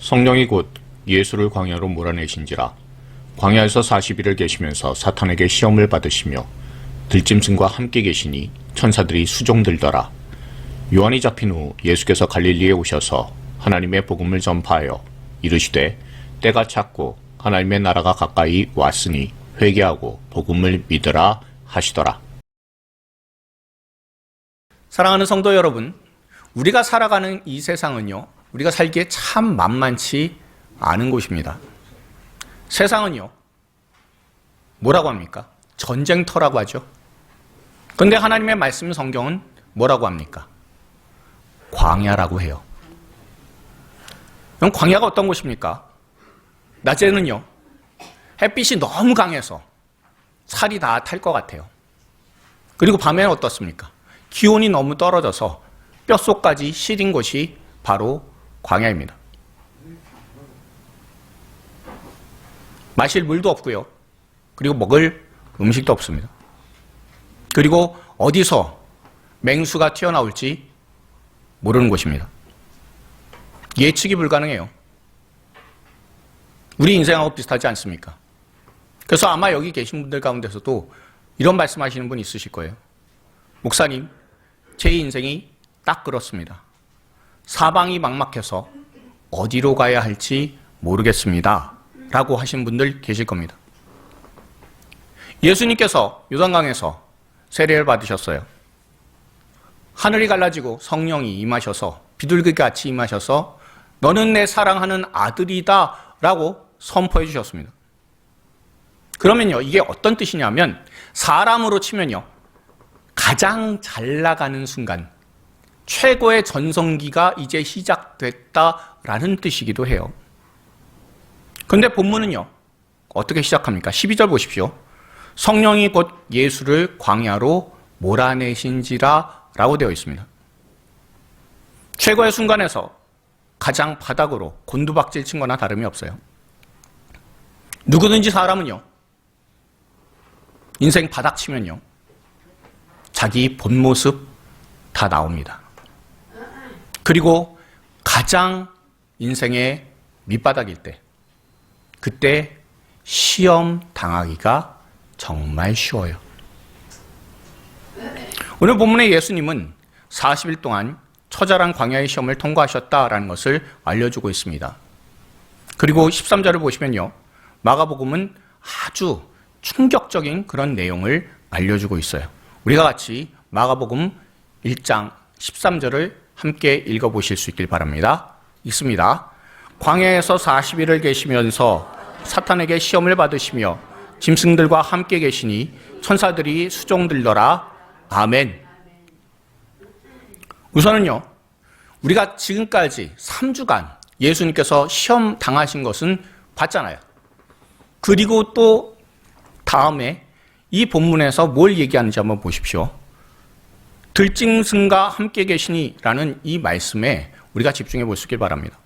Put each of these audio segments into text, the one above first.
성령이 곧 예수를 광야로 몰아내신지라. 광야에서 40일을 계시면서 사탄에게 시험을 받으시며 들짐승과 함께 계시니 천사들이 수종들더라. 요한이 잡힌 후 예수께서 갈릴리에 오셔서 하나님의 복음을 전파하여 이르시되 때가 찼고 하나님의 나라가 가까이 왔으니 회개하고 복음을 믿으라 하시더라. 사랑하는 성도 여러분, 우리가 살아가는 이 세상은요, 우리가 살기에 참 만만치 않은 곳입니다. 세상은요, 뭐라고 합니까? 전쟁터라고 하죠. 그런데 하나님의 말씀 성경은 뭐라고 합니까? 광야라고 해요. 그럼 광야가 어떤 곳입니까? 낮에는요, 햇빛이 너무 강해서 살이 다 탈 것 같아요. 그리고 밤에는 어떻습니까? 기온이 너무 떨어져서 뼛속까지 시린 곳이 바로 광야입니다. 마실 물도 없고요. 그리고 먹을 음식도 없습니다. 그리고 어디서 맹수가 튀어나올지 모르는 곳입니다. 예측이 불가능해요. 우리 인생하고 비슷하지 않습니까? 그래서 아마 여기 계신 분들 가운데서도 이런 말씀하시는 분 있으실 거예요. 목사님, 제 인생이 딱 그렇습니다. 사방이 막막해서 어디로 가야 할지 모르겠습니다. 라고 하신 분들 계실 겁니다. 예수님께서 요단강에서 세례를 받으셨어요. 하늘이 갈라지고 성령이 임하셔서 비둘기같이 임하셔서 너는 내 사랑하는 아들이다 라고 선포해 주셨습니다. 그러면요, 이게 어떤 뜻이냐면 사람으로 치면요, 가장 잘 나가는 순간, 최고의 전성기가 이제 시작됐다라는 뜻이기도 해요. 그런데 본문은요, 어떻게 시작합니까? 12절 보십시오. 성령이 곧 예수를 광야로 몰아내신지라 라고 되어 있습니다. 최고의 순간에서 가장 바닥으로 곤두박질 친 거나 다름이 없어요. 누구든지 사람은요, 인생 바닥 치면요, 자기 본 모습 다 나옵니다. 그리고 가장 인생의 밑바닥일 때, 그때 시험 당하기가 정말 쉬워요. 오늘 본문의 예수님은 40일 동안 처절한 광야의 시험을 통과하셨다라는 것을 알려주고 있습니다. 그리고 13절을 보시면요, 마가복음은 아주 충격적인 그런 내용을 알려주고 있어요. 우리가 같이 마가복음 1장 13절을 함께 읽어보실 수 있길 바랍니다. 읽습니다. 광야에서 40일을 계시면서 사탄에게 시험을 받으시며 짐승들과 함께 계시니 천사들이 수종들더라. 아멘. 우선은요, 우리가 지금까지 3주간 예수님께서 시험 당하신 것은 봤잖아요. 그리고 또 다음에 이 본문에서 뭘 얘기하는지 한번 보십시오. 들짐승과 함께 계시니 라는 이 말씀에 우리가 집중해 볼 수 있길 바랍니다.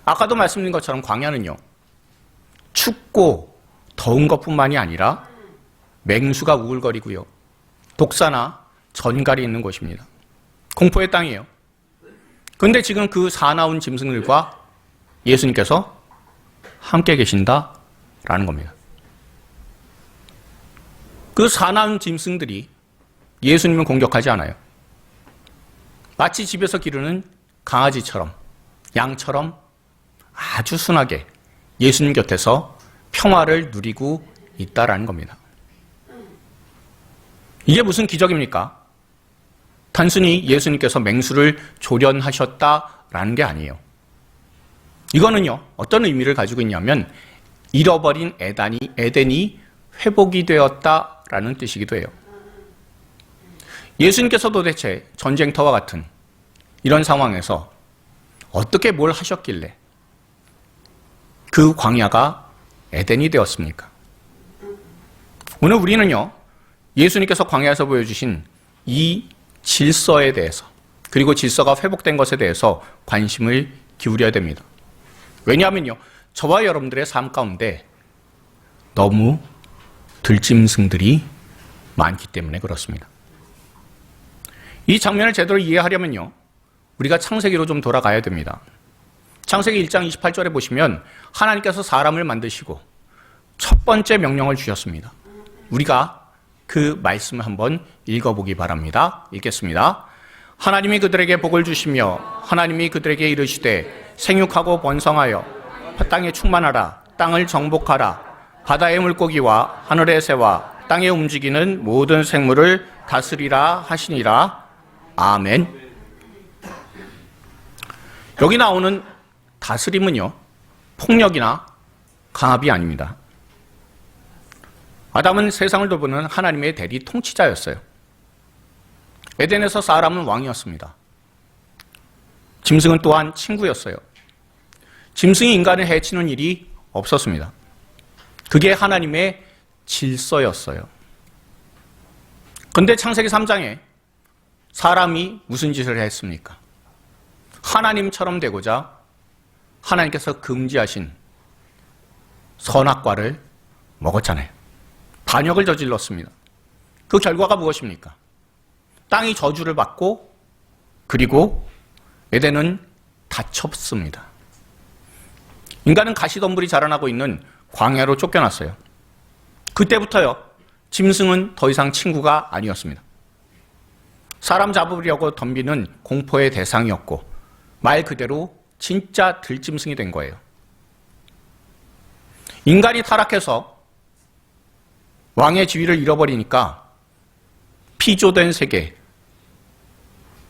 아까도 말씀드린 것처럼 광야는요, 춥고 더운 것뿐만이 아니라 맹수가 우글거리고요, 독사나 전갈이 있는 곳입니다. 공포의 땅이에요. 그런데 지금 그 사나운 짐승들과 예수님께서 함께 계신다라는 겁니다. 그 사나운 짐승들이 예수님을 공격하지 않아요. 마치 집에서 기르는 강아지처럼, 양처럼 아주 순하게 예수님 곁에서 평화를 누리고 있다라는 겁니다. 이게 무슨 기적입니까? 단순히 예수님께서 맹수를 조련하셨다라는 게 아니에요. 이거는요, 어떤 의미를 가지고 있냐면 잃어버린 에덴이 회복이 되었다라는 뜻이기도 해요. 예수님께서 도대체 전쟁터와 같은 이런 상황에서 어떻게 뭘 하셨길래 그 광야가 에덴이 되었습니까? 오늘 우리는요, 예수님께서 광야에서 보여주신 이 질서에 대해서, 그리고 질서가 회복된 것에 대해서 관심을 기울여야 됩니다. 왜냐하면요, 저와 여러분들의 삶 가운데 너무 들짐승들이 많기 때문에 그렇습니다. 이 장면을 제대로 이해하려면요, 우리가 창세기로 좀 돌아가야 됩니다. 창세기 1장 28절에 보시면 하나님께서 사람을 만드시고 첫 번째 명령을 주셨습니다. 우리가 그 말씀을 한번 읽어보기 바랍니다. 읽겠습니다. 하나님이 그들에게 복을 주시며 하나님이 그들에게 이르시되 생육하고 번성하여 땅에 충만하라. 땅을 정복하라. 바다의 물고기와 하늘의 새와 땅에 움직이는 모든 생물을 다스리라 하시니라. 아멘. 여기 나오는 다스림은요, 폭력이나 강압이 아닙니다. 아담은 세상을 돌보는 하나님의 대리 통치자였어요. 에덴에서 사람은 왕이었습니다. 짐승은 또한 친구였어요. 짐승이 인간을 해치는 일이 없었습니다. 그게 하나님의 질서였어요. 그런데 창세기 3장에 사람이 무슨 짓을 했습니까? 하나님처럼 되고자 하나님께서 금지하신 선악과를 먹었잖아요. 반역을 저질렀습니다. 그 결과가 무엇입니까? 땅이 저주를 받고 그리고 에덴은 닫혔습니다. 인간은 가시덤불이 자라나고 있는 광야로 쫓겨났어요. 그때부터요, 짐승은 더 이상 친구가 아니었습니다. 사람 잡으려고 덤비는 공포의 대상이었고 말 그대로 진짜 들짐승이 된 거예요. 인간이 타락해서 왕의 지위를 잃어버리니까 피조된 세계,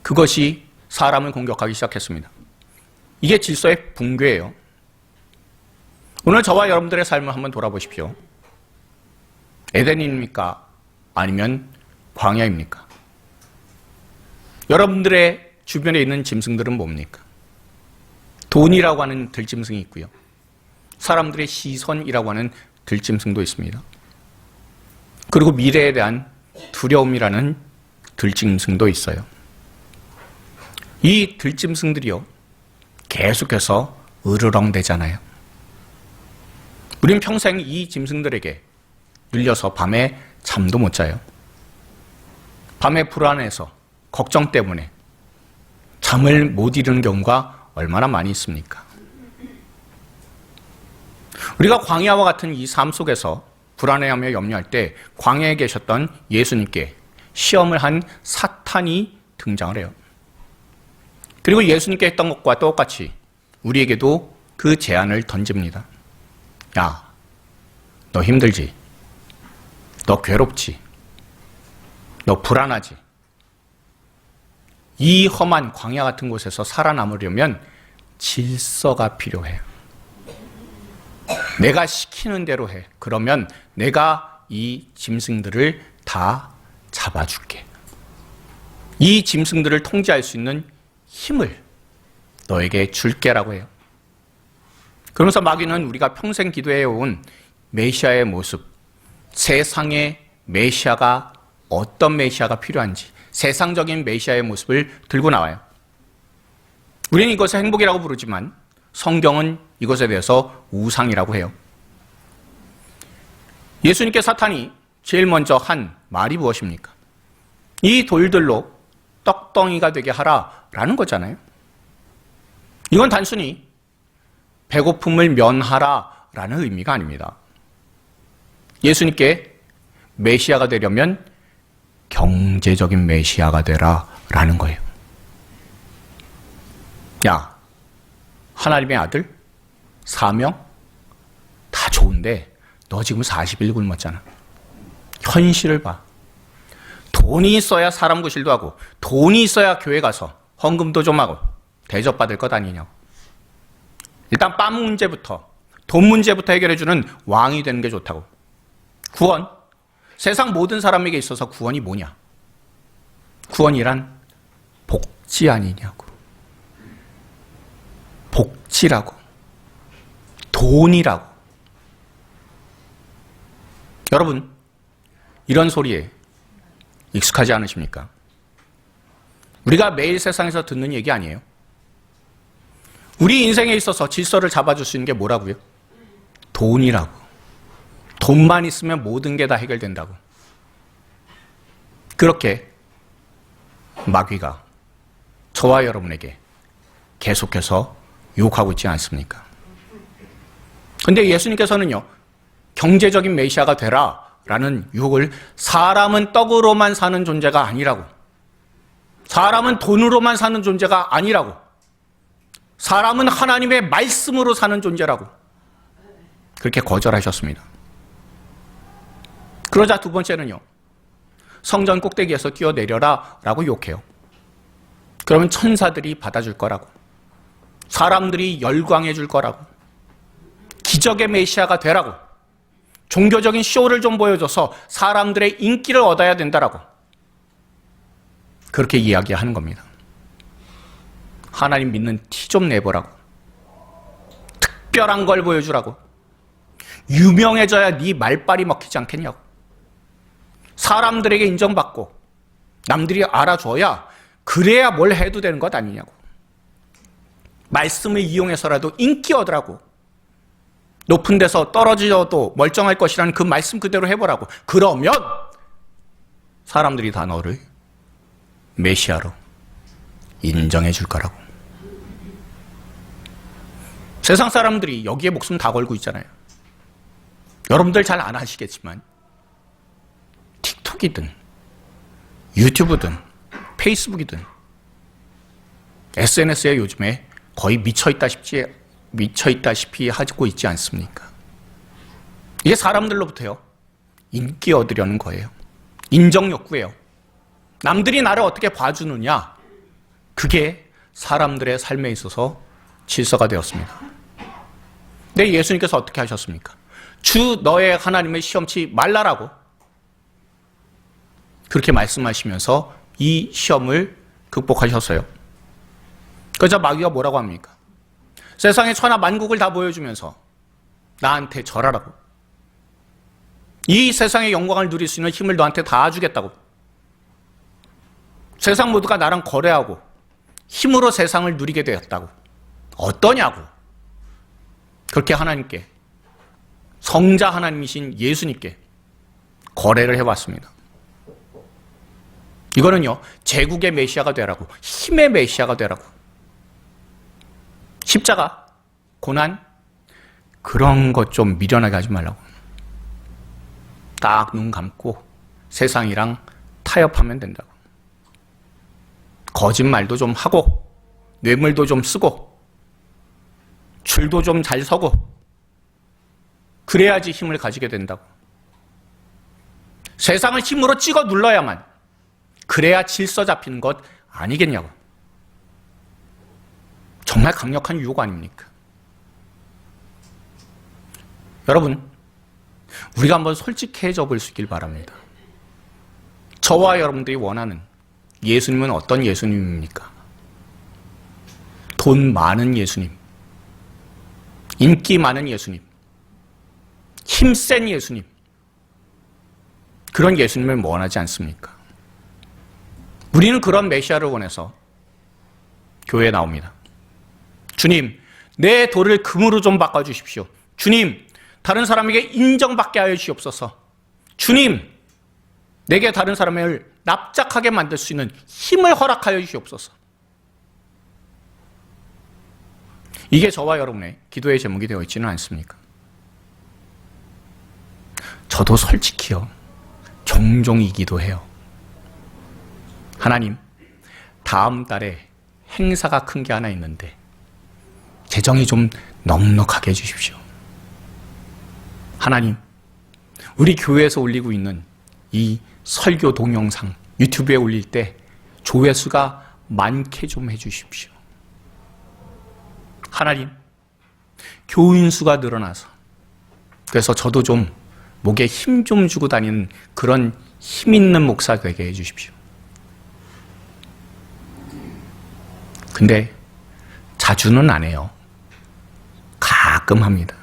그것이 사람을 공격하기 시작했습니다. 이게 질서의 붕괴예요. 오늘 저와 여러분들의 삶을 한번 돌아보십시오. 에덴입니까? 아니면 광야입니까? 여러분들의 주변에 있는 짐승들은 뭡니까? 돈이라고 하는 들짐승이 있고요. 사람들의 시선이라고 하는 들짐승도 있습니다. 그리고 미래에 대한 두려움이라는 들짐승도 있어요. 이 들짐승들이요, 계속해서 으르렁대잖아요. 우린 평생 이 짐승들에게 눌려서 밤에 잠도 못 자요. 밤에 불안해서 걱정 때문에 잠을 못 이루는 경우가 얼마나 많이 있습니까? 우리가 광야와 같은 이 삶 속에서 불안해하며 염려할 때 광야에 계셨던 예수님께 시험을 한 사탄이 등장을 해요. 그리고 예수님께 했던 것과 똑같이 우리에게도 그 제안을 던집니다. 야, 너 힘들지? 너 괴롭지? 너 불안하지? 이 험한 광야 같은 곳에서 살아남으려면 질서가 필요해요. 내가 시키는 대로 해. 그러면 내가 이 짐승들을 다 잡아줄게. 이 짐승들을 통제할 수 있는 힘을 너에게 줄게라고 해요. 그러면서 마귀는 우리가 평생 기도해온 메시아의 모습, 세상의 메시아가 어떤 메시아가 필요한지, 세상적인 메시아의 모습을 들고 나와요. 우리는 이것을 행복이라고 부르지만 성경은 이것에 대해서 우상이라고 해요. 예수님께 사탄이 제일 먼저 한 말이 무엇입니까? 이 돌들로 떡덩이가 되게 하라라는 거잖아요. 이건 단순히 배고픔을 면하라라는 의미가 아닙니다. 예수님께 메시아가 되려면 경제적인 메시아가 되라라는 거예요. 야, 하나님의 아들, 사명, 다 좋은데 너 지금 40일 굶었잖아. 현실을 봐. 돈이 있어야 사람 구실도 하고 돈이 있어야 교회 가서 헌금도 좀 하고 대접받을 것 아니냐고. 일단 빵 문제부터, 돈 문제부터 해결해주는 왕이 되는 게 좋다고. 구원, 세상 모든 사람에게 있어서 구원이 뭐냐? 구원이란 복지 아니냐고. 복지라고. 돈이라고. 여러분, 이런 소리에 익숙하지 않으십니까? 우리가 매일 세상에서 듣는 얘기 아니에요? 우리 인생에 있어서 질서를 잡아줄 수 있는 게 뭐라고요? 돈이라고. 돈만 있으면 모든 게 다 해결된다고. 그렇게 마귀가 저와 여러분에게 계속해서 유혹하고 있지 않습니까? 근데 예수님께서는요, 경제적인 메시아가 되라 라는 유혹을 사람은 떡으로만 사는 존재가 아니라고, 사람은 돈으로만 사는 존재가 아니라고, 사람은 하나님의 말씀으로 사는 존재라고 그렇게 거절하셨습니다. 그러자 두 번째는요, 성전 꼭대기에서 뛰어내려라 라고 욕해요. 그러면 천사들이 받아줄 거라고, 사람들이 열광해 줄 거라고, 기적의 메시아가 되라고, 종교적인 쇼를 좀 보여줘서 사람들의 인기를 얻어야 된다라고 그렇게 이야기하는 겁니다. 하나님 믿는 티 좀 내보라고, 특별한 걸 보여주라고, 유명해져야 네 말빨이 먹히지 않겠냐고, 사람들에게 인정받고 남들이 알아줘야 그래야 뭘 해도 되는 것 아니냐고, 말씀을 이용해서라도 인기 얻으라고, 높은 데서 떨어져도 멀쩡할 것이라는 그 말씀 그대로 해보라고, 그러면 사람들이 다 너를 메시아로 인정해 줄 거라고. 세상 사람들이 여기에 목숨 다 걸고 있잖아요. 여러분들 잘 안 아시겠지만 틱톡이든 유튜브든 페이스북이든 SNS에 요즘에 거의 미쳐있다시피 하고 있지 않습니까? 이게 사람들로부터요, 인기 얻으려는 거예요. 인정 욕구예요. 남들이 나를 어떻게 봐주느냐, 그게 사람들의 삶에 있어서 질서가 되었습니다. 근데 예수님께서 어떻게 하셨습니까? 주 너의 하나님을 시험치 말라라고 그렇게 말씀하시면서 이 시험을 극복하셨어요. 그러자 마귀가 뭐라고 합니까? 세상의 천하 만국을 다 보여주면서 나한테 절하라고, 이 세상의 영광을 누릴 수 있는 힘을 너한테 다 주겠다고, 세상 모두가 나랑 거래하고 힘으로 세상을 누리게 되었다고, 어떠냐고 그렇게 하나님께, 성자 하나님이신 예수님께 거래를 해왔습니다. 이거는요, 제국의 메시아가 되라고, 힘의 메시아가 되라고, 십자가, 고난, 그런 것 좀 미련하게 하지 말라고, 딱 눈 감고 세상이랑 타협하면 된다고, 거짓말도 좀 하고 뇌물도 좀 쓰고 줄도 좀 잘 서고 그래야지 힘을 가지게 된다고, 세상을 힘으로 찍어 눌러야만 그래야 질서 잡히는 것 아니겠냐고. 정말 강력한 유혹 아닙니까? 여러분, 우리가 한번 솔직해져 볼 수 있길 바랍니다. 저와 여러분들이 원하는 예수님은 어떤 예수님입니까? 돈 많은 예수님, 인기 많은 예수님, 힘센 예수님, 그런 예수님을 원하지 않습니까? 우리는 그런 메시아를 원해서 교회에 나옵니다. 주님, 내 돌을 금으로 좀 바꿔주십시오. 주님, 다른 사람에게 인정받게 하여 주시옵소서. 주님, 내게 다른 사람을 납작하게 만들 수 있는 힘을 허락하여 주시옵소서. 이게 저와 여러분의 기도의 제목이 되어 있지는 않습니까? 저도 솔직히요, 종종 이 기도해요. 하나님, 다음 달에 행사가 큰 게 하나 있는데 재정이 좀 넉넉하게 해주십시오. 하나님, 우리 교회에서 올리고 있는 이 설교 동영상 유튜브에 올릴 때 조회수가 많게 좀 해주십시오. 하나님, 교인 수가 늘어나서 그래서 저도 좀 목에 힘 좀 주고 다니는 그런 힘 있는 목사 되게 해주십시오. 근데 자주는 안 해요. 가끔 합니다.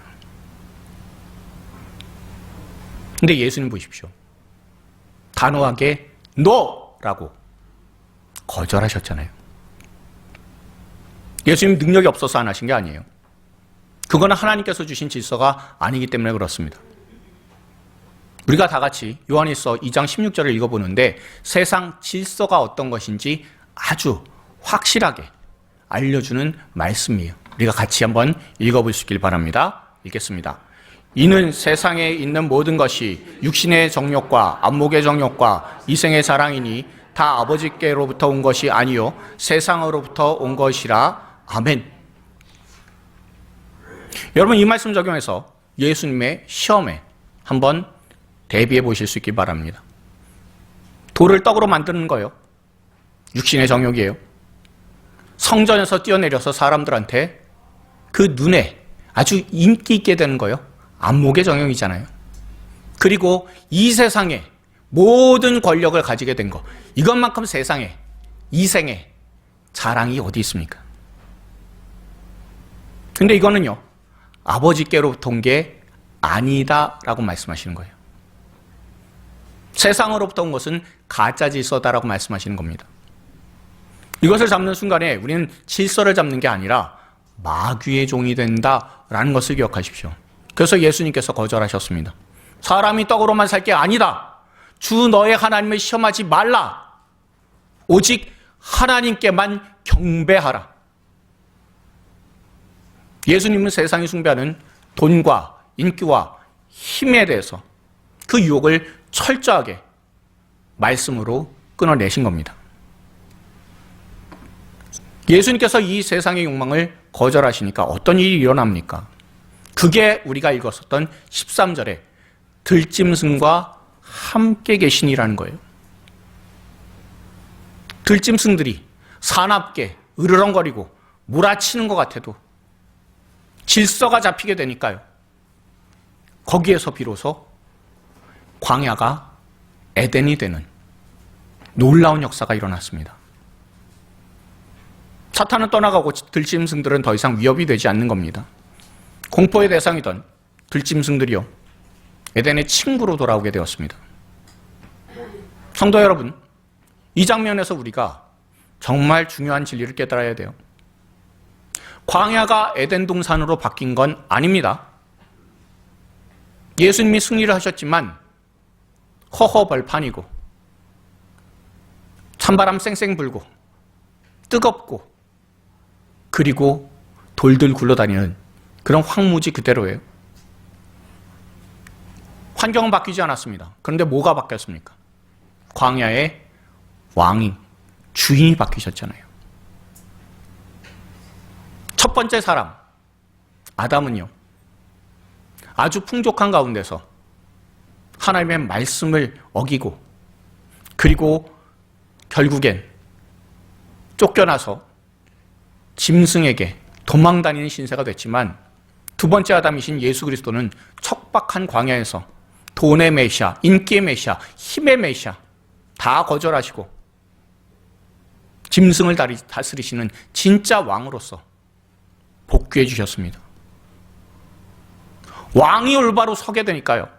근데 예수님 보십시오. 단호하게 NO라고 거절하셨잖아요. 예수님 능력이 없어서 안 하신 게 아니에요. 그거는 하나님께서 주신 질서가 아니기 때문에 그렇습니다. 우리가 다 같이 요한일서 2장 16절을 읽어보는데 세상 질서가 어떤 것인지 아주 확실하게 알려주는 말씀이에요. 우리가 같이 한번 읽어보시길 바랍니다. 읽겠습니다. 이는 세상에 있는 모든 것이 육신의 정욕과 안목의 정욕과 이생의 사랑이니 다 아버지께로부터 온 것이 아니요 세상으로부터 온 것이라. 아멘. 여러분, 이 말씀 적용해서 예수님의 시험에 한번 대비해 보실 수 있길 바랍니다. 돌을 떡으로 만드는 거예요. 육신의 정욕이에요. 성전에서 뛰어내려서 사람들한테 그 눈에 아주 인기 있게 되는 거예요. 안목의 정욕이잖아요. 그리고 이 세상에 모든 권력을 가지게 된 거, 이것만큼 세상에, 이생에 자랑이 어디 있습니까? 근데 이거는요, 아버지께로부터 온 게 아니다라고 말씀하시는 거예요. 세상으로부터 온 것은 가짜 질서다라고 말씀하시는 겁니다. 이것을 잡는 순간에 우리는 질서를 잡는 게 아니라 마귀의 종이 된다라는 것을 기억하십시오. 그래서 예수님께서 거절하셨습니다. 사람이 떡으로만 살 게 아니다. 주 너의 하나님을 시험하지 말라. 오직 하나님께만 경배하라. 예수님은 세상이 숭배하는 돈과 인기와 힘에 대해서 그 유혹을 철저하게 말씀으로 끊어내신 겁니다. 예수님께서 이 세상의 욕망을 거절하시니까 어떤 일이 일어납니까? 그게 우리가 읽었었던 13절에 들짐승과 함께 계시니라는 거예요. 들짐승들이 사납게 으르렁거리고 몰아치는 것 같아도 질서가 잡히게 되니까요. 거기에서 비로소 광야가 에덴이 되는 놀라운 역사가 일어났습니다. 사탄은 떠나가고 들짐승들은 더 이상 위협이 되지 않는 겁니다. 공포의 대상이던 들짐승들이요, 에덴의 친구로 돌아오게 되었습니다. 성도 여러분, 이 장면에서 우리가 정말 중요한 진리를 깨달아야 돼요. 광야가 에덴 동산으로 바뀐 건 아닙니다. 예수님이 승리를 하셨지만 허허벌판이고 찬바람 쌩쌩 불고 뜨겁고 그리고 돌들 굴러다니는 그런 황무지 그대로예요. 환경은 바뀌지 않았습니다. 그런데 뭐가 바뀌었습니까? 광야의 왕인, 주인이 바뀌셨잖아요. 첫 번째 사람, 아담은요, 아주 풍족한 가운데서 하나님의 말씀을 어기고 그리고 결국엔 쫓겨나서 짐승에게 도망다니는 신세가 됐지만, 두 번째 아담이신 예수 그리스도는 척박한 광야에서 돈의 메시아, 인기의 메시아, 힘의 메시아 다 거절하시고 짐승을 다스리시는 진짜 왕으로서 복귀해 주셨습니다. 왕이 올바로 서게 되니까요,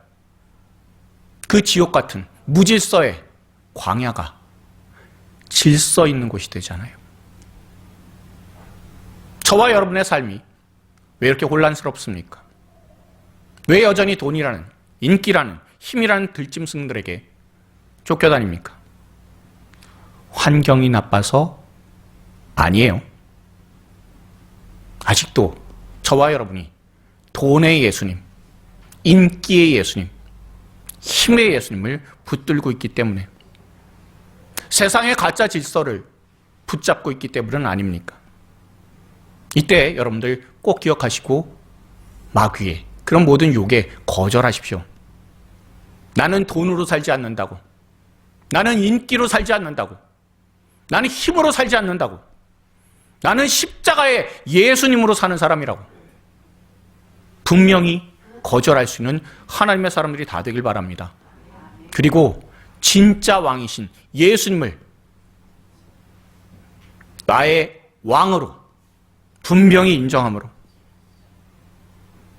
그 지옥 같은 무질서의 광야가 질서 있는 곳이 되잖아요. 저와 여러분의 삶이 왜 이렇게 혼란스럽습니까? 왜 여전히 돈이라는, 인기라는, 힘이라는 들짐승들에게 쫓겨다닙니까? 환경이 나빠서 아니에요. 아직도 저와 여러분이 돈의 예수님, 인기의 예수님, 힘의 예수님을 붙들고 있기 때문에, 세상의 가짜 질서를 붙잡고 있기 때문은 아닙니까? 이때 여러분들 꼭 기억하시고 마귀의 그런 모든 욕에 거절하십시오. 나는 돈으로 살지 않는다고, 나는 인기로 살지 않는다고, 나는 힘으로 살지 않는다고, 나는 십자가의 예수님으로 사는 사람이라고 분명히 거절할 수 있는 하나님의 사람들이 다 되길 바랍니다. 그리고 진짜 왕이신 예수님을 나의 왕으로 분명히 인정함으로,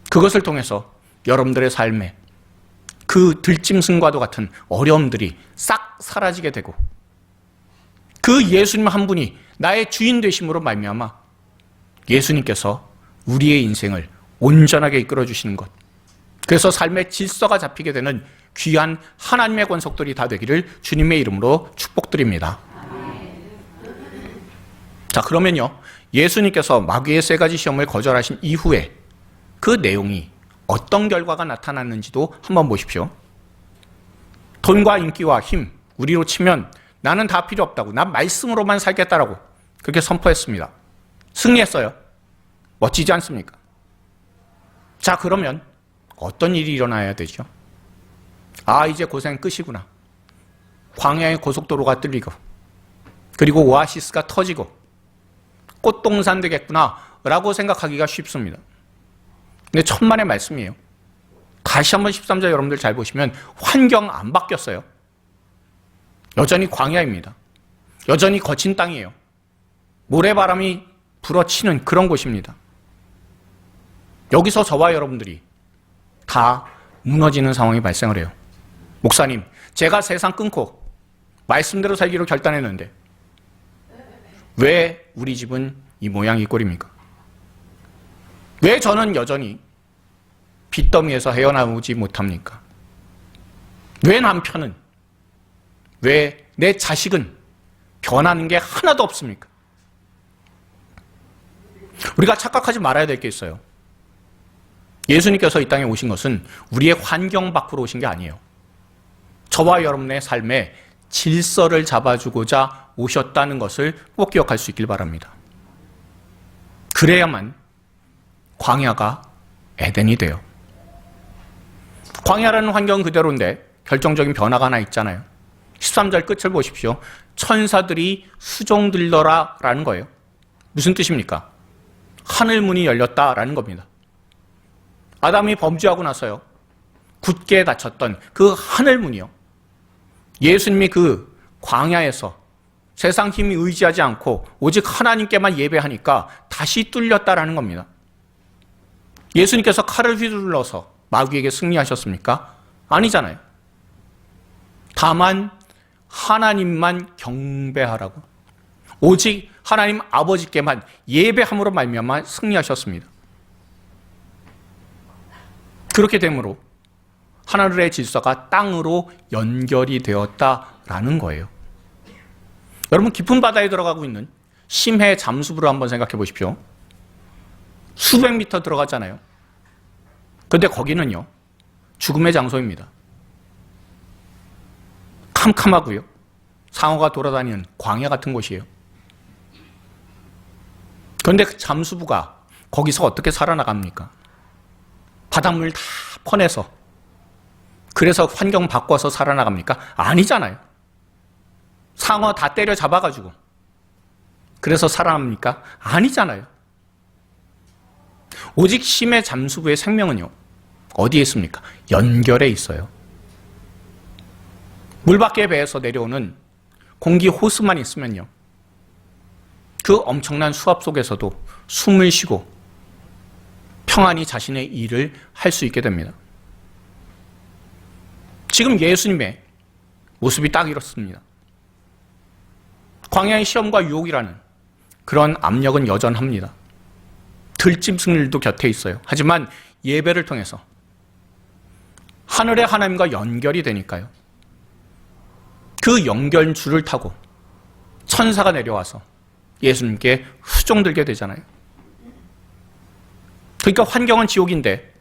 그것을 통해서 여러분들의 삶에 그 들짐승과도 같은 어려움들이 싹 사라지게 되고, 그 예수님 한 분이 나의 주인 되심으로 말미암아 예수님께서 우리의 인생을 온전하게 이끌어 주시는 것, 그래서 삶의 질서가 잡히게 되는 귀한 하나님의 권속들이 다 되기를 주님의 이름으로 축복드립니다. 자, 그러면요, 예수님께서 마귀의 세 가지 시험을 거절하신 이후에 그 내용이 어떤 결과가 나타났는지도 한번 보십시오. 돈과 인기와 힘, 우리로 치면 나는 다 필요 없다고, 난 말씀으로만 살겠다라고 그렇게 선포했습니다. 승리했어요. 멋지지 않습니까? 자, 그러면 어떤 일이 일어나야 되죠? 아, 이제 고생 끝이구나. 광야의 고속도로가 뚫리고, 그리고 오아시스가 터지고, 꽃동산 되겠구나 라고 생각하기가 쉽습니다. 근데 천만의 말씀이에요. 다시 한번 13절 여러분들 잘 보시면 환경 안 바뀌었어요. 여전히 광야입니다. 여전히 거친 땅이에요. 모래바람이 불어치는 그런 곳입니다. 여기서 저와 여러분들이 다 무너지는 상황이 발생을 해요. 목사님, 제가 세상 끊고 말씀대로 살기로 결단했는데 왜 우리 집은 이 모양 이 꼴입니까? 왜 저는 여전히 빚더미에서 헤어나오지 못합니까? 왜 남편은, 왜 내 자식은 변하는 게 하나도 없습니까? 우리가 착각하지 말아야 될 게 있어요. 예수님께서 이 땅에 오신 것은 우리의 환경 밖으로 오신 게 아니에요. 저와 여러분의 삶에 질서를 잡아주고자 오셨다는 것을 꼭 기억할 수 있길 바랍니다. 그래야만 광야가 에덴이 돼요. 광야라는 환경 그대로인데 결정적인 변화가 하나 있잖아요. 13절 끝을 보십시오. 천사들이 수종들더라 라는 거예요. 무슨 뜻입니까? 하늘 문이 열렸다라는 겁니다. 아담이 범죄하고 나서요, 굳게 닫혔던 그 하늘 문이요, 예수님이 그 광야에서 세상 힘이 의지하지 않고 오직 하나님께만 예배하니까 다시 뚫렸다라는 겁니다. 예수님께서 칼을 휘둘러서 마귀에게 승리하셨습니까? 아니잖아요. 다만 하나님만 경배하라고, 오직 하나님 아버지께만 예배함으로 말미암아 승리하셨습니다. 그렇게 되므로 하늘의 질서가 땅으로 연결이 되었다라는 거예요. 여러분, 깊은 바다에 들어가고 있는 심해 잠수부를 한번 생각해 보십시오. 수백 미터 들어가잖아요. 그런데 거기는요, 죽음의 장소입니다. 캄캄하고요, 상어가 돌아다니는 광야 같은 곳이에요. 그런데 그 잠수부가 거기서 어떻게 살아나갑니까? 바닷물 다 퍼내서, 그래서 환경 바꿔서 살아나갑니까? 아니잖아요. 상어 다 때려 잡아가지고 그래서 살아납니까? 아니잖아요. 오직 심해 잠수부의 생명은요, 어디에 있습니까? 연결에 있어요. 물밖에 배에서 내려오는 공기 호스만 있으면요, 그 엄청난 수압 속에서도 숨을 쉬고 평안히 자신의 일을 할 수 있게 됩니다. 지금 예수님의 모습이 딱 이렇습니다. 광야의 시험과 유혹이라는 그런 압력은 여전합니다. 들짐승들도 곁에 있어요. 하지만 예배를 통해서 하늘의 하나님과 연결이 되니까요, 그 연결줄을 타고 천사가 내려와서 예수님께 수종들게 되잖아요. 그러니까 환경은 지옥인데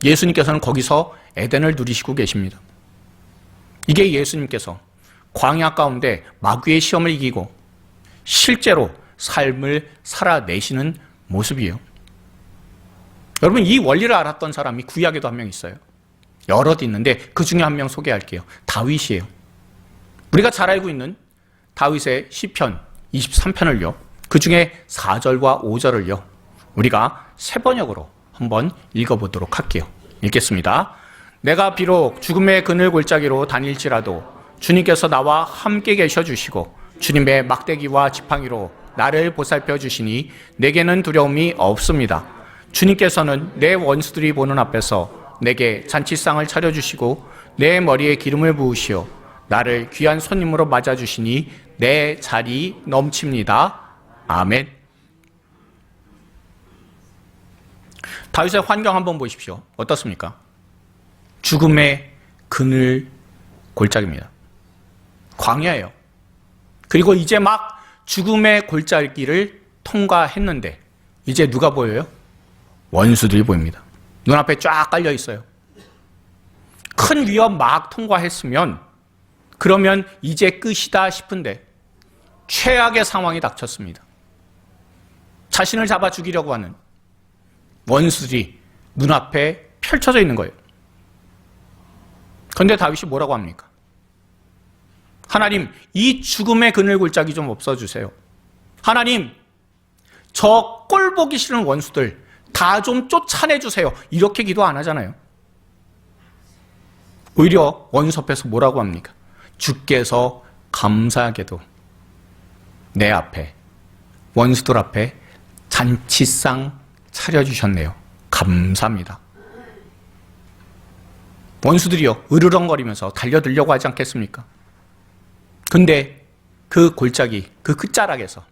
예수님께서는 거기서 에덴을 누리시고 계십니다. 이게 예수님께서 광야 가운데 마귀의 시험을 이기고 실제로 삶을 살아내시는 모습이에요. 여러분, 이 원리를 알았던 사람이 구약에도 한 명 있어요. 여럿 있는데 그 중에 한 명 소개할게요. 다윗이에요. 우리가 잘 알고 있는 다윗의 시편 23편을요, 그 중에 4절과 5절을요, 우리가 세 번역으로 한번 읽어보도록 할게요. 읽겠습니다. 내가 비록 죽음의 그늘 골짜기로 다닐지라도 주님께서 나와 함께 계셔 주시고 주님의 막대기와 지팡이로 나를 보살펴 주시니 내게는 두려움이 없습니다. 주님께서는 내 원수들이 보는 앞에서 내게 잔치상을 차려주시고 내 머리에 기름을 부으시어 나를 귀한 손님으로 맞아주시니 내 자리 넘칩니다. 아멘. 다윗의 환경 한번 보십시오. 어떻습니까? 죽음의 그늘 골짜기입니다. 광야예요. 그리고 이제 막 죽음의 골짜기를 통과했는데 이제 누가 보여요? 원수들이 보입니다. 눈앞에 쫙 깔려 있어요. 큰 위험 막 통과했으면 그러면 이제 끝이다 싶은데 최악의 상황이 닥쳤습니다. 자신을 잡아 죽이려고 하는 원수들이 눈앞에 펼쳐져 있는 거예요. 그런데 다윗이 뭐라고 합니까? 하나님, 이 죽음의 그늘 골짜기 좀 없어주세요. 하나님, 저 꼴 보기 싫은 원수들 다 좀 쫓아내주세요. 이렇게 기도 안 하잖아요. 오히려 원수 앞에서 뭐라고 합니까? 주께서 감사하게도 내 앞에, 원수들 앞에 잔치상 차려주셨네요. 감사합니다. 원수들이요, 으르렁거리면서 달려들려고 하지 않겠습니까? 근데 그 골짜기, 그 끝자락에서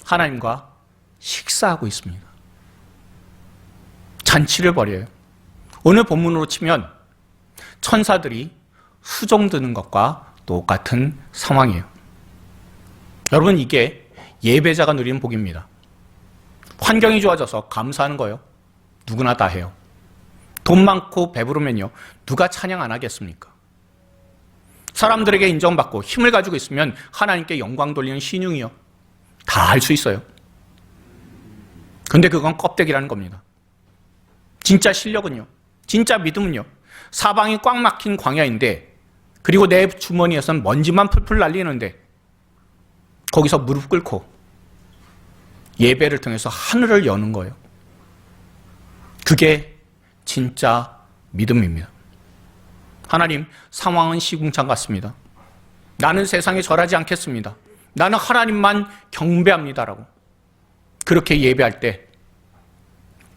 하나님과 식사하고 있습니다. 잔치를 벌여요. 오늘 본문으로 치면 천사들이 수종드는 것과 똑같은 상황이에요. 여러분, 이게 예배자가 누리는 복입니다. 환경이 좋아져서 감사하는 거예요. 누구나 다 해요. 돈 많고 배부르면요, 누가 찬양 안 하겠습니까? 사람들에게 인정받고 힘을 가지고 있으면 하나님께 영광 돌리는 신용이요, 다 할 수 있어요. 근데 그건 껍데기라는 겁니다. 진짜 실력은요, 진짜 믿음은요, 사방이 꽉 막힌 광야인데, 그리고 내 주머니에서는 먼지만 풀풀 날리는데 거기서 무릎 꿇고 예배를 통해서 하늘을 여는 거예요. 그게 진짜 믿음입니다. 하나님, 상황은 시궁창 같습니다. 나는 세상에 절하지 않겠습니다. 나는 하나님만 경배합니다라고 그렇게 예배할 때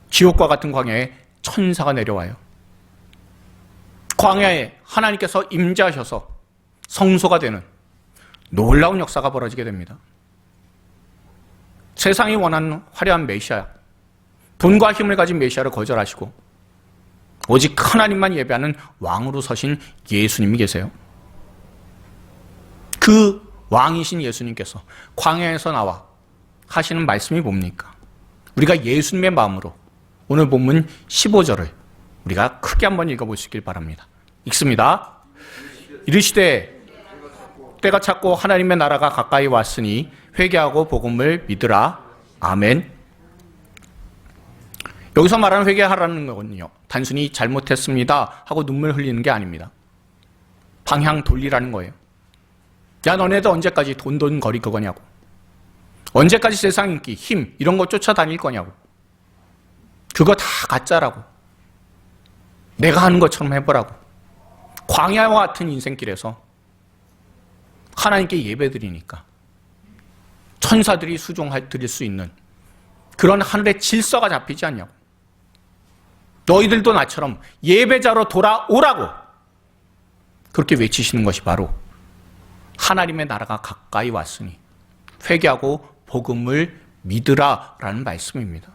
지옥과 같은 광야에 천사가 내려와요. 광야에 하나님께서 임재하셔서 성소가 되는 놀라운 역사가 벌어지게 됩니다. 세상이 원하는 화려한 메시아, 돈과 힘을 가진 메시아를 거절하시고 오직 하나님만 예배하는 왕으로 서신 예수님이 계세요. 그 왕이신 예수님께서 광야에서 나와 하시는 말씀이 뭡니까? 우리가 예수님의 마음으로 오늘 본문 15절을 우리가 크게 한번 읽어보시길 바랍니다. 읽습니다. 이르시되 때가 찼고 하나님의 나라가 가까이 왔으니 회개하고 복음을 믿으라. 아멘. 여기서 말하는 회개하라는 거는요, 단순히 잘못했습니다 하고 눈물 흘리는 게 아닙니다. 방향 돌리라는 거예요. 야, 너네도 언제까지 돈돈거릴 거냐고, 언제까지 세상 인기, 힘 이런 거 쫓아다닐 거냐고, 그거 다 가짜라고, 내가 하는 것처럼 해보라고. 광야와 같은 인생길에서 하나님께 예배드리니까 천사들이 수종드릴 수 있는 그런 하늘의 질서가 잡히지 않냐고. 너희들도 나처럼 예배자로 돌아오라고 그렇게 외치시는 것이 바로 하나님의 나라가 가까이 왔으니 회개하고 복음을 믿으라라는 말씀입니다.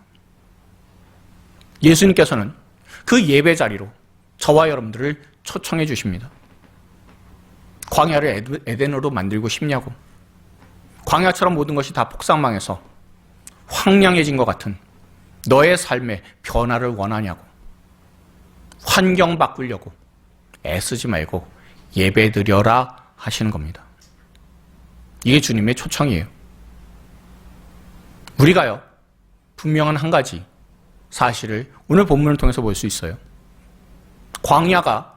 예수님께서는 그 예배 자리로 저와 여러분들을 초청해 주십니다. 광야를 에덴으로 만들고 싶냐고, 광야처럼 모든 것이 다 폭삭망해서 황량해진 것 같은 너의 삶의 변화를 원하냐고, 환경 바꾸려고 애쓰지 말고 예배드려라 하시는 겁니다. 이게 주님의 초청이에요. 우리가요, 분명한 한 가지 사실을 오늘 본문을 통해서 볼 수 있어요. 광야가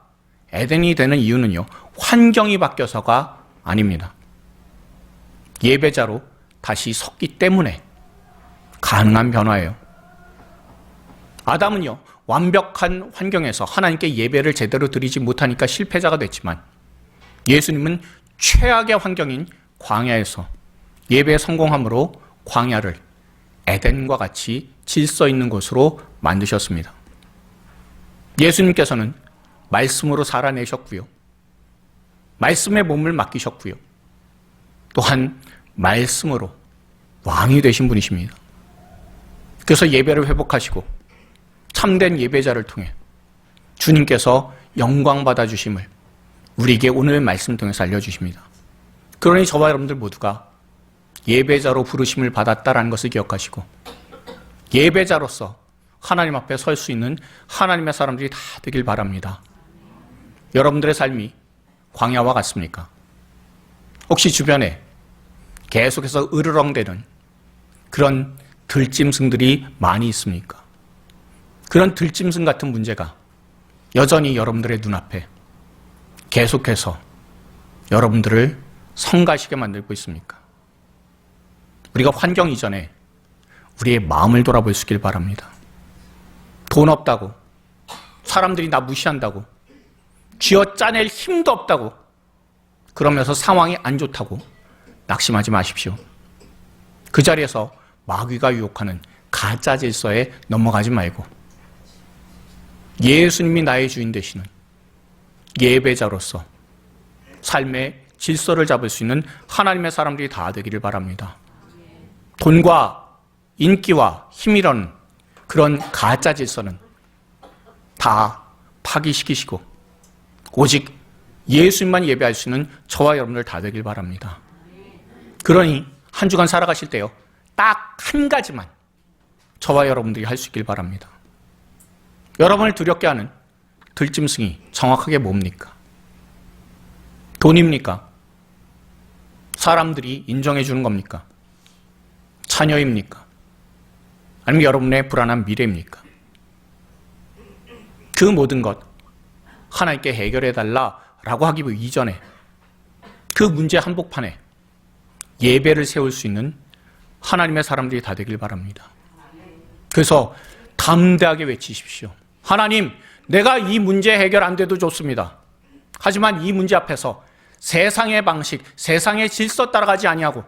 에덴이 되는 이유는요, 환경이 바뀌어서가 아닙니다. 예배자로 다시 섰기 때문에 가능한 변화예요. 아담은요, 완벽한 환경에서 하나님께 예배를 제대로 드리지 못하니까 실패자가 됐지만, 예수님은 최악의 환경인 광야에서 예배에 성공함으로 광야를 에덴과 같이 질서 있는 곳으로 만드셨습니다. 예수님께서는 말씀으로 살아내셨고요, 말씀의 몸을 맡기셨고요, 또한 말씀으로 왕이 되신 분이십니다. 그래서 예배를 회복하시고 참된 예배자를 통해 주님께서 영광 받아주심을 우리에게 오늘 말씀 통해서 알려주십니다. 그러니 저와 여러분들 모두가 예배자로 부르심을 받았다라는 것을 기억하시고 예배자로서 하나님 앞에 설 수 있는 하나님의 사람들이 다 되길 바랍니다. 여러분들의 삶이 광야와 같습니까? 혹시 주변에 계속해서 으르렁대는 그런 들짐승들이 많이 있습니까? 그런 들짐승 같은 문제가 여전히 여러분들의 눈앞에 계속해서 여러분들을 성가시게 만들고 있습니까? 우리가 환경 이전에 우리의 마음을 돌아볼 수 있길 바랍니다. 돈 없다고, 사람들이 나 무시한다고, 쥐어짜낼 힘도 없다고, 그러면서 상황이 안 좋다고 낙심하지 마십시오. 그 자리에서 마귀가 유혹하는 가짜 질서에 넘어가지 말고 예수님이 나의 주인 되시는 예배자로서 삶의 질서를 잡을 수 있는 하나님의 사람들이 다 되기를 바랍니다. 돈과 인기와 힘이라는 그런 가짜 질서는 다 파기시키시고 오직 예수님만 예배할 수 있는 저와 여러분들 다 되길 바랍니다. 그러니 한 주간 살아가실 때요, 딱 한 가지만 저와 여러분들이 할 수 있길 바랍니다. 여러분을 두렵게 하는 들짐승이 정확하게 뭡니까? 돈입니까? 사람들이 인정해 주는 겁니까? 자녀입니까? 아니면 여러분의 불안한 미래입니까? 그 모든 것 하나님께 해결해 달라라고 하기 이전에 그 문제 한복판에 예배를 세울 수 있는 하나님의 사람들이 다 되길 바랍니다. 그래서 담대하게 외치십시오. 하나님, 내가 이 문제 해결 안 돼도 좋습니다. 하지만 이 문제 앞에서 세상의 방식, 세상의 질서 따라가지 아니하고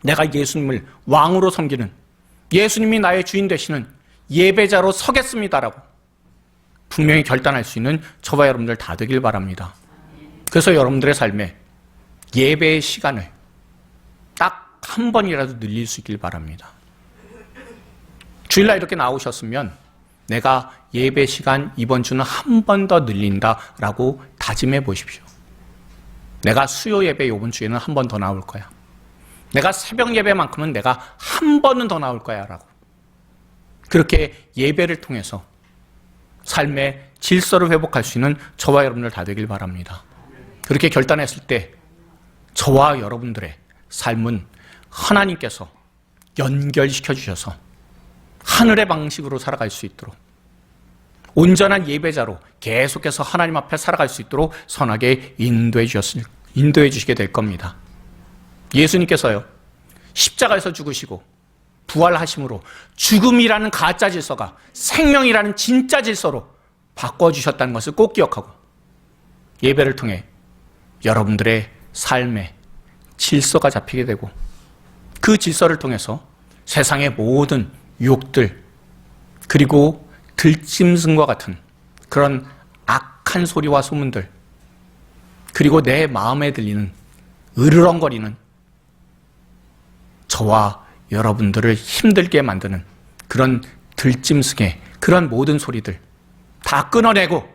내가 예수님을 왕으로 섬기는, 예수님이 나의 주인 되시는 예배자로 서겠습니다라고 분명히 결단할 수 있는 저와 여러분들 다 되길 바랍니다. 그래서 여러분들의 삶에 예배의 시간을 딱 한 번이라도 늘릴 수 있길 바랍니다. 주일날 이렇게 나오셨으면 내가 예배 시간 이번 주는 한 번 더 늘린다라고 다짐해 보십시오. 내가 수요 예배 이번 주에는 한 번 더 나올 거야. 내가 새벽 예배만큼은 내가 한 번은 더 나올 거야 라고. 그렇게 예배를 통해서 삶의 질서를 회복할 수 있는 저와 여러분들 다 되길 바랍니다. 그렇게 결단했을 때 저와 여러분들의 삶은 하나님께서 연결시켜 주셔서 하늘의 방식으로 살아갈 수 있도록, 온전한 예배자로 계속해서 하나님 앞에 살아갈 수 있도록 선하게 인도해 주시게 될 겁니다. 예수님께서요, 십자가에서 죽으시고 부활하심으로 죽음이라는 가짜 질서가 생명이라는 진짜 질서로 바꿔주셨다는 것을 꼭 기억하고 예배를 통해 여러분들의 삶에 질서가 잡히게 되고 그 질서를 통해서 세상의 모든 유혹들, 그리고 들짐승과 같은 그런 악한 소리와 소문들, 그리고 내 마음에 들리는 으르렁거리는 저와 여러분들을 힘들게 만드는 그런 들짐승의 그런 모든 소리들 다 끊어내고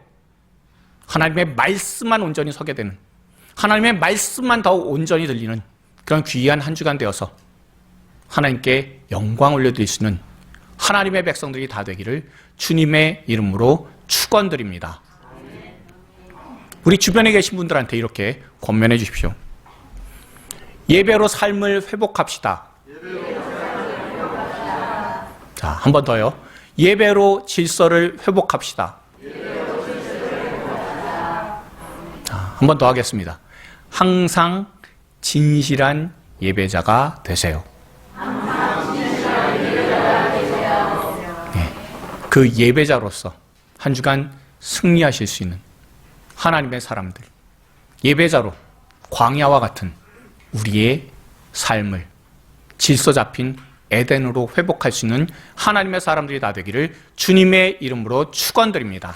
하나님의 말씀만 온전히 서게 되는, 하나님의 말씀만 더 온전히 들리는 그런 귀한 한 주간 되어서 하나님께 영광 올려드릴 수 있는 하나님의 백성들이 다 되기를 주님의 이름으로 축원드립니다. 우리 주변에 계신 분들한테 이렇게 권면해 주십시오. 예배로 삶을 회복합시다. 자, 한 번 더요. 예배로 질서를 회복합시다. 자, 한 번 더 하겠습니다. 항상 진실한 예배자가 되세요. 네, 그 예배자로서 한 주간 승리하실 수 있는 하나님의 사람들, 예배자로 광야와 같은 우리의 삶을 질서 잡힌 에덴으로 회복할 수 있는 하나님의 사람들이 다 되기를 주님의 이름으로 축원드립니다.